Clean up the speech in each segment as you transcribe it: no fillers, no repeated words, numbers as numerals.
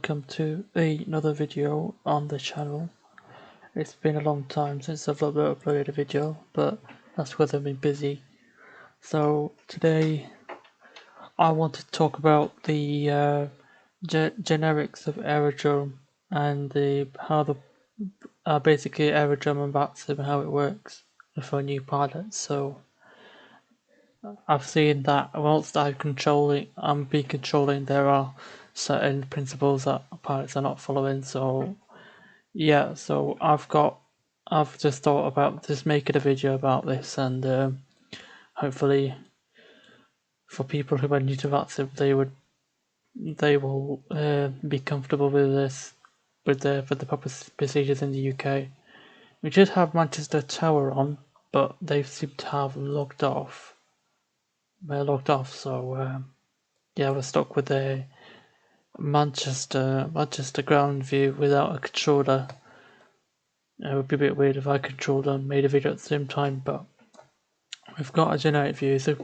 welcome to another video on the channel. It's been a long time since I've uploaded a video, but that's because I've been busy. So today I want to talk about the generics of aerodrome and basically aerodrome and VATSIM, how it works for new pilots. So I've seen that whilst I'm controlling, there are certain principles that pilots are not following. So yeah, so I've just thought about just making a video about this, and hopefully for people who are new to VATSIM, they will be comfortable with this, with the proper procedures in the UK. We did have Manchester Tower on, but they seem to have logged off. They're logged off, so yeah, we're stuck with a Manchester ground view without a controller. It would be a bit weird if I controlled and made a video at the same time, but we've got a generic view. So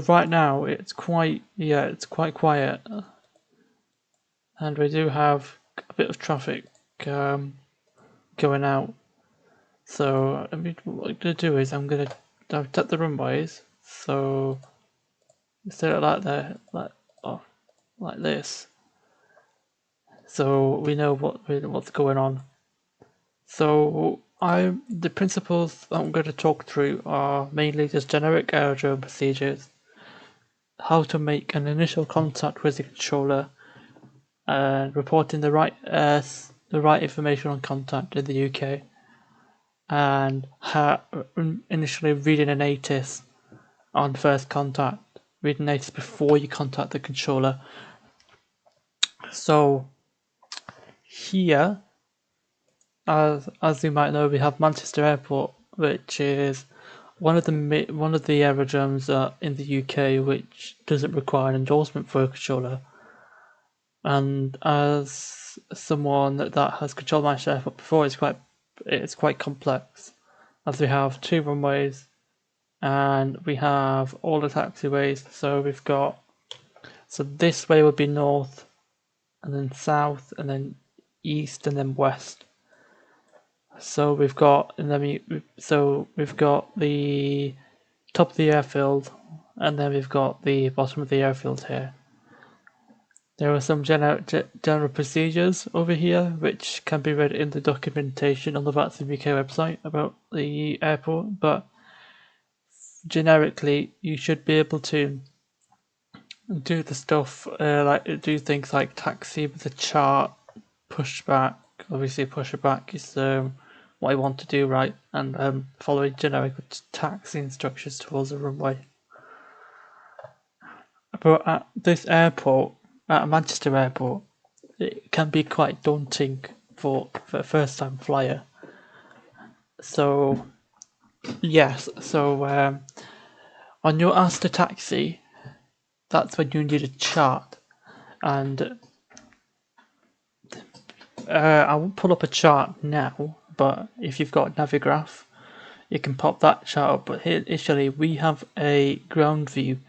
right now it's quite quiet, and we do have a bit of traffic going out. So what I'm gonna do is I'm gonna tap the runways. So instead of like this, so we know what's going on. So the principles I'm going to talk through are mainly just generic aerodrome procedures, how to make an initial contact with the controller, and reporting the right information on contact in the UK, and how initially reading an ATIS on first contact, reading ATIS before you contact the controller. So here, as you might know, we have Manchester Airport, which is one of the aerodromes in the UK which doesn't require an endorsement for a controller. And as someone that has controlled Manchester Airport before, it's quite complex, as we have 2 runways and we have all the taxiways. So this way would be north, and then south, and then east, and then west. So we've got the top of the airfield, and then we've got the bottom of the airfield here. There are some general procedures over here which can be read in the documentation on the VATSIM UK website about the airport, but generically you should be able to do the stuff like do things like taxi with a chart, pushback. Obviously pushback is what I want to do, right? And following generic taxi instructions towards the runway. But at this airport, at Manchester Airport, it can be quite daunting for a first-time flyer. So yes, on your ask to taxi, that's when you need a chart, and I won't pull up a chart now, but if you've got Navigraph, you can pop that chart up. But here, initially, we have a ground view.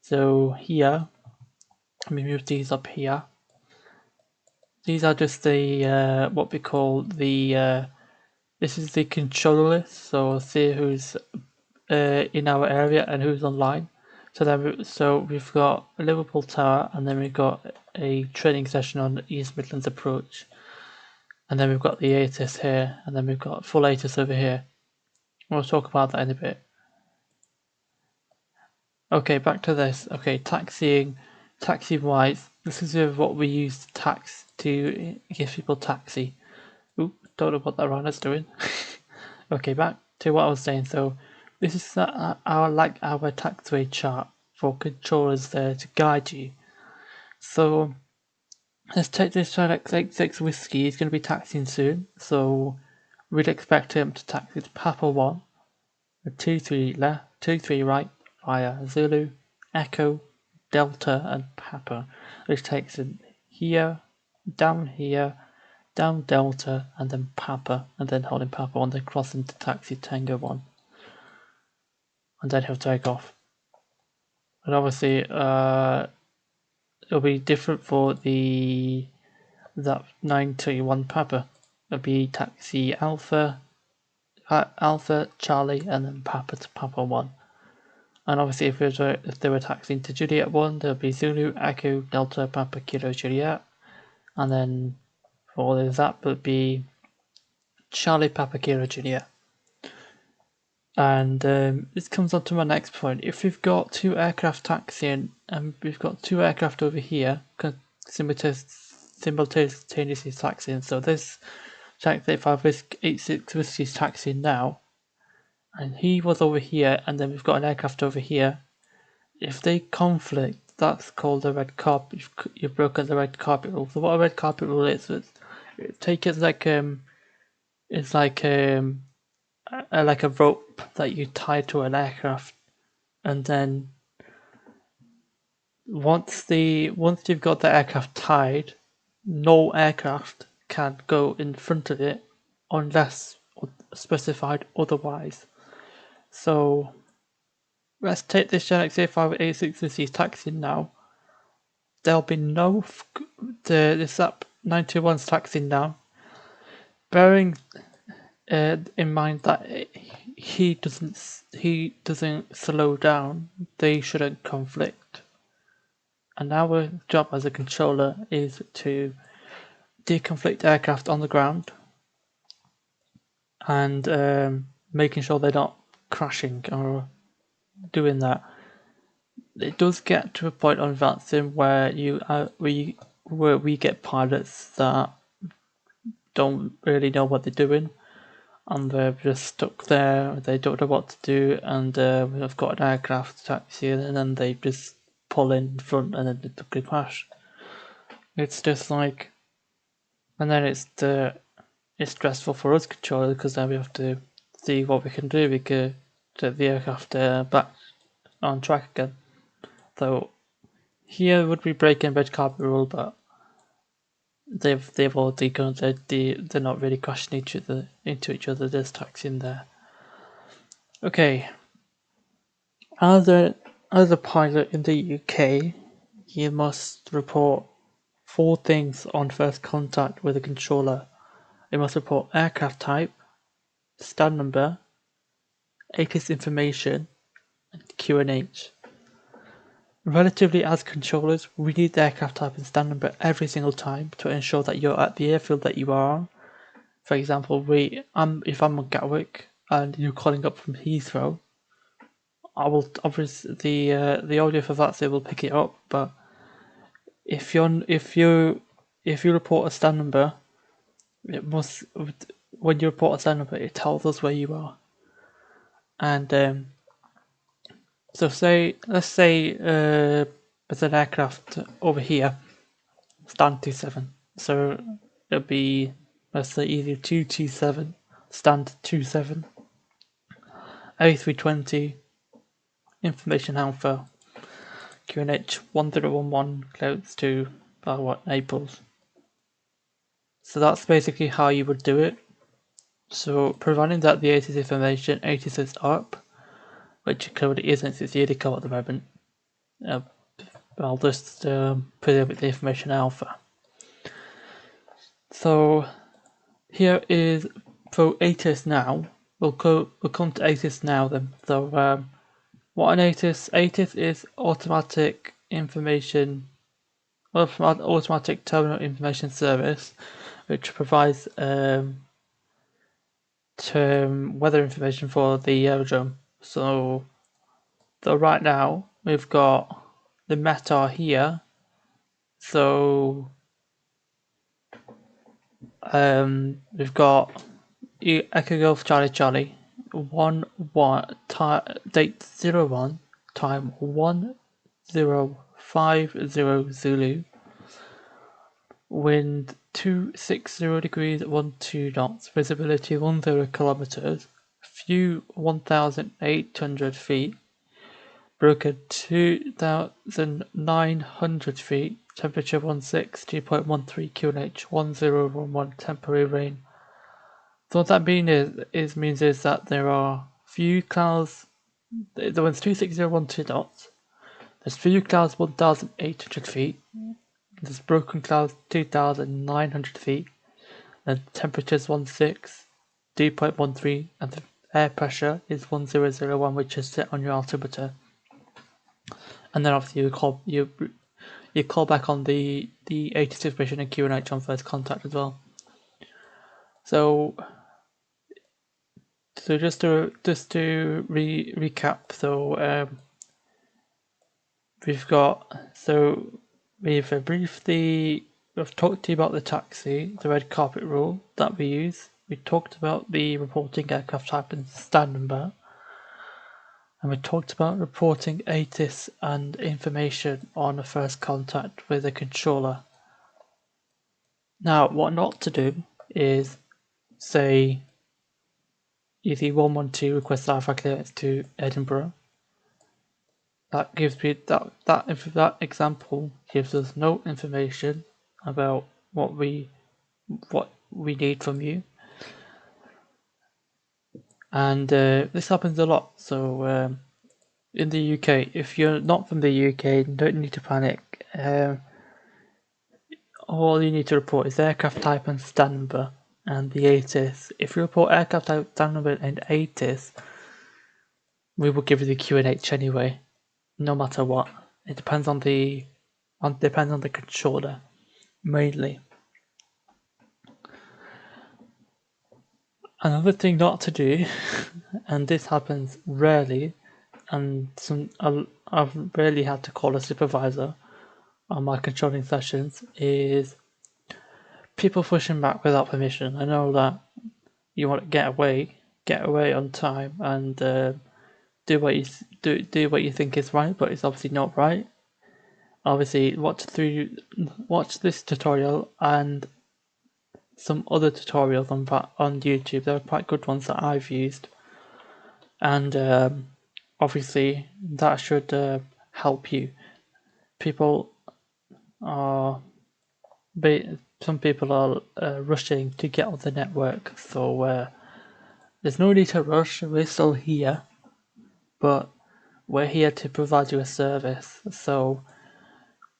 So here, let me move these up here. These are just the what we call the this is the controller list. So we'll see who's in our area and who's online. So we've got Liverpool Tower, and then we've got a training session on East Midlands approach. And then we've got the ATIS here, and then we've got full ATIS over here. We'll talk about that in a bit. Okay, back to this. Okay, taxi-wise, this is what we use to give people taxi. Oop, don't know what that runner's doing. Okay, back to what I was saying. So this is our taxiway chart for controllers there to guide you. So let's take this Charlotte 86 Whiskey. He's going to be taxiing soon, so we'd expect him to taxi to Papa 1, a 2-3 left, 2-3 right, via Zulu, Echo, Delta, and Papa, which takes him here, down Delta, and then Papa, and then holding Papa 1, then crossing to taxi Tango 1, and then he'll take off. And obviously, it'll be different for the that 921 Papa. It'll be taxi Alpha, Charlie, and then Papa to Papa 1. And obviously if they were taxiing to Juliet 1, there'll be Zulu, Echo, Delta, Papa, Kilo, Juliet. And then for the Zap, it'll be Charlie, Papa, Kilo, Juliet. And this comes on to my next point. If we've got two aircraft taxiing, and we've got two aircraft over here simultaneously taxiing, so this taxi 8586 Whiskey is taxiing now, and he was over here, and then we've got an aircraft over here. If they conflict, that's called a red carpet. You've broken the red carpet rule. So what a red carpet rule is take it like it's like a rope that you tie to an aircraft, and then once you've got the aircraft tied, no aircraft can go in front of it unless specified otherwise. So let's take this Gen X8586 this is taxiing now. There'll be no this up 921's taxiing now. Bearing in mind that he doesn't slow down, they shouldn't conflict. And our job as a controller is to deconflict aircraft on the ground and making sure they're not crashing or doing that. It does get to a point on VATSIM where we get pilots that don't really know what they're doing, and they're just stuck there. They don't know what to do, and we've got an aircraft taxi, and then they just pull in front, and then they crash. It's just like, and then it's stressful for us controllers because then we have to see what we can do. We could get the aircraft back on track again. So here would be breaking red carpet rule, but they've already gone. They're not really crashing into each other. There's taxiing there. Okay. As a pilot in the UK, you must report 4 things on first contact with a controller. You must report aircraft type, stand number, ATIS information, and QNH. Relatively, as controllers, we need the aircraft type and stand number every single time to ensure that you're at the airfield that you are on. For example, if I'm on Gatwick and you're calling up from Heathrow, I will obviously the audio for that will pick it up. But if you report a stand number, when you report a stand number, it tells us where you are. And so let's say there's an aircraft over here, stand 27. So it'll be, let's say, either 227, stand 27, A320, information Alpha, QNH 1011, close to Naples. So that's basically how you would do it. So providing that the ATIS information, ATIS is up, which it currently isn't, it's EDICO at the moment. I'll just put it with the information Alpha. So here is for ATIS now. We'll come to ATIS now then. So what an ATIS is automatic terminal information service, which provides weather information for the aerodrome. So right now we've got the METAR here. So we've got Echo Golf Charlie date 01 time 1050 Zulu, wind 260 degrees 12 knots, visibility 10 kilometers, view 1,800 feet, broken 2,900 feet, temperature 160.13 QNH 1011, temporary rain. So what that means is that there are few clouds. The wind's 260.12 knots. There's few clouds 1,800 feet. There's broken clouds 2,900 feet, the temperature is 16, dew point 13, and the air pressure is 1001, which is set on your altimeter. And then obviously you call back on the ATIS information and QNH on first contact as well. So just to recap, so we've talked to you about the taxi, the red carpet rule that we use. We talked about the reporting aircraft type and stand number. And we talked about reporting ATIS and information on a first contact with a controller. Now, what not to do is say EC112 requests alpha clearance to Edinburgh. That gives me that example gives us no information about what we need from you, and this happens a lot. So in the UK, if you're not from the UK, you don't need to panic. All you need to report is aircraft type and stand number and the ATIS. If you report aircraft type, stand number, and ATIS, we will give you the QNH anyway, no matter what. It depends on the controller mainly. Another thing not to do, and this happens rarely, and I've rarely had to call a supervisor on my controlling sessions, is people pushing back without permission. I know that you want to get away on time, and do what you think is right, but it's obviously not right. Obviously, watch this tutorial and some other tutorials on YouTube. There are quite good ones that I've used, and obviously that should help you. Some people are rushing to get on the network, so there's no need to rush. We're still here, but we're here to provide you a service. So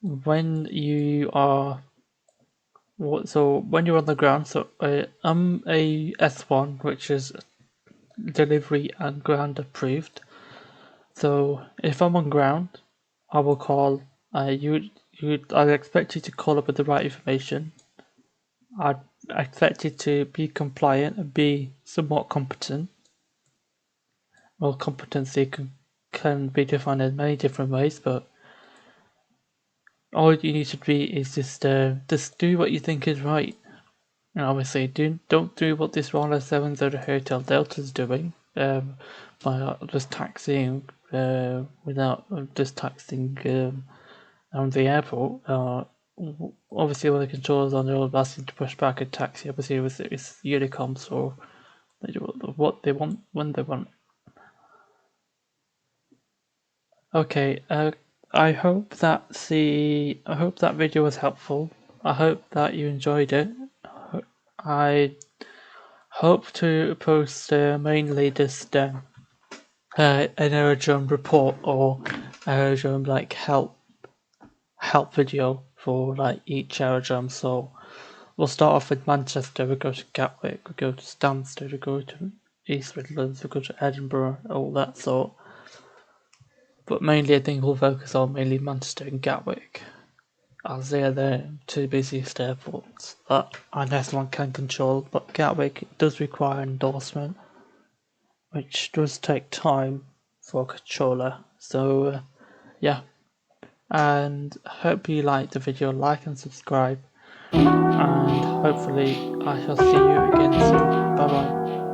when you're on the ground, so I'm a S1, which is delivery and ground approved. So if I'm on ground, I will call. I'd expect you to call up with the right information. I'd expect you to be compliant and be somewhat competent. Well, competency can be defined in many different ways, but all you need to be is just do what you think is right. And obviously, don't do what this Roller 70 Hotel Delta is doing, by just taxiing without just taxiing around the airport. Obviously, when the controllers on, they're all asking to push back a taxi. Obviously, it's Unicom, so they do what they want when they want. Okay, I hope that video was helpful. I hope that you enjoyed it. I hope to post mainly just an aerodrome report or aerodrome like help video for like each aerodrome. So we'll start off with Manchester, we go to Gatwick, we go to Stansted, we go to East Midlands, we go to Edinburgh, all that sort. But mainly I think we'll focus on mainly Manchester and Gatwick, as they are the two busiest airports that an S1 can control, but Gatwick does require endorsement, which does take time for a controller. So yeah, and hope you liked the video. Like and subscribe, and hopefully I shall see you again soon. Bye bye.